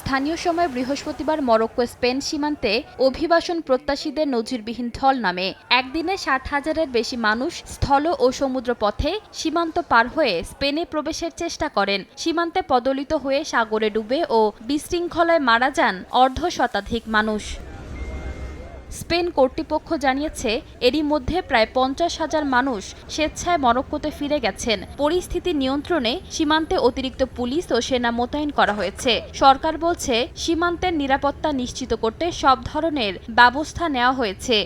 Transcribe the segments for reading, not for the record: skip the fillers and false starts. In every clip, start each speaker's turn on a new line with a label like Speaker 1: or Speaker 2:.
Speaker 1: স্থানীয় সময় বৃহস্পতিবার মরক্কো স্পেন সীমান্তে অভিবাসন প্রত্যাশীদের নজিরবিহীন ঢল নামে। একদিনে ৬০,০০০-এর বেশি মানুষ স্থল ও সমুদ্র পথে সীমান্ত পার হয়ে স্পেনে প্রবেশের চেষ্টা করেন। সীমান্তে পদলিত হয়ে সাগরে ডুবে ও বিশৃঙ্খলায় মারা যান অর্ধশতাধিক মানুষ। স্পেন কর্তৃপক্ষ জানিয়েছে, এরই মধ্যে প্রায় ৫০,০০০ মানুষ স্বেচ্ছায় মরক্কোতে ফিরে গেছেন। পরিস্থিতি নিয়ন্ত্রণে সীমান্তে অতিরিক্ত পুলিশ ও সেনা মোতায়েন করা হয়েছে। সরকার বলছে, সীমান্তের নিরাপত্তা নিশ্চিত করতে সব ধরনের ব্যবস্থা নেওয়া হয়েছে।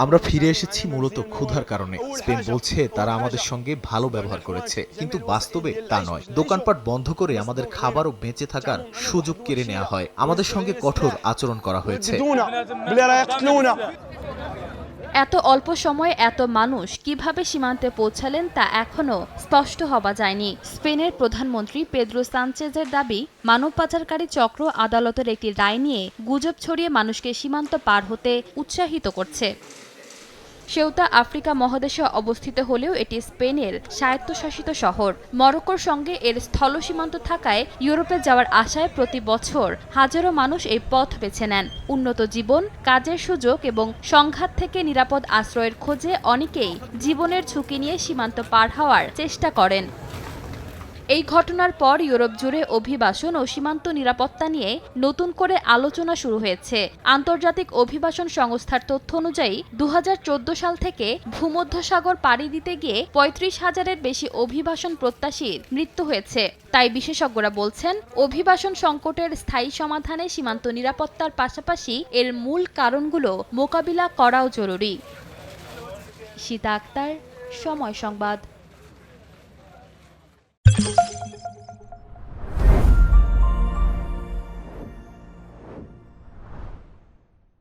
Speaker 2: আমরা ফিরে এসেছি মূলত ক্ষুধার কারণে। স্পেন বলছে তারা আমাদের সঙ্গে ভালো ব্যবহার করেছে, কিন্তু বাস্তবে তা নয়। দোকানপাট বন্ধ করে আমাদের খাবার ও বেঁচে থাকার সুযোগ কেড়ে নেওয়া হয়। আমাদের সঙ্গে কঠোর আচরণ করা হয়েছে।
Speaker 1: এত অল্প সময়ে এত মানুষ কিভাবে সীমান্তে পৌঁছালেন তা এখনও স্পষ্ট হওয়া যায়নি। স্পেনের প্রধানমন্ত্রী পেদ্রো সানচেজের দাবি, মানব পাচারকারী চক্র আদালতের একটি রায় নিয়ে গুজব ছড়িয়ে মানুষকে সীমান্ত পার হতে উৎসাহিত করছে। সেউতা আফ্রিকা মহাদেশে অবস্থিত হলেও এটি স্পেনের স্বায়ত্তশাসিত শহর। মরক্কোর সঙ্গে এর স্থল সীমান্ত থাকায় ইউরোপে যাওয়ার আশায় প্রতি বছর হাজারো মানুষ এই পথ বেছে নেন। উন্নত জীবন, কাজের সুযোগ এবং সংঘাত থেকে নিরাপদ আশ্রয়ের খোঁজে অনেকেই জীবনের ঝুঁকি নিয়ে সীমান্ত পার হওয়ার চেষ্টা করেন। এই ঘটনার পর ইউরোপ জুড়ে অভিবাসন ও সীমান্ত নিরাপত্তা নিয়ে নতুন করে আলোচনা শুরু হয়েছে। আন্তর্জাতিক অভিবাসন সংস্থার তথ্য অনুযায়ী ২০১৪ সাল থেকে ভূমধ্যসাগর পাড়ি দিতে গিয়ে ৩৫,০০০-এর বেশি অভিবাসন প্রত্যাশীর মৃত্যু হয়েছে। তাই বিশেষজ্ঞরা বলছেন, অভিবাসন সংকটের স্থায়ী সমাধানে সীমান্ত নিরাপত্তার পাশাপাশি এর মূল কারণগুলো মোকাবিলা করাও জরুরি। সীতা আক্তার, সময় সংবাদ।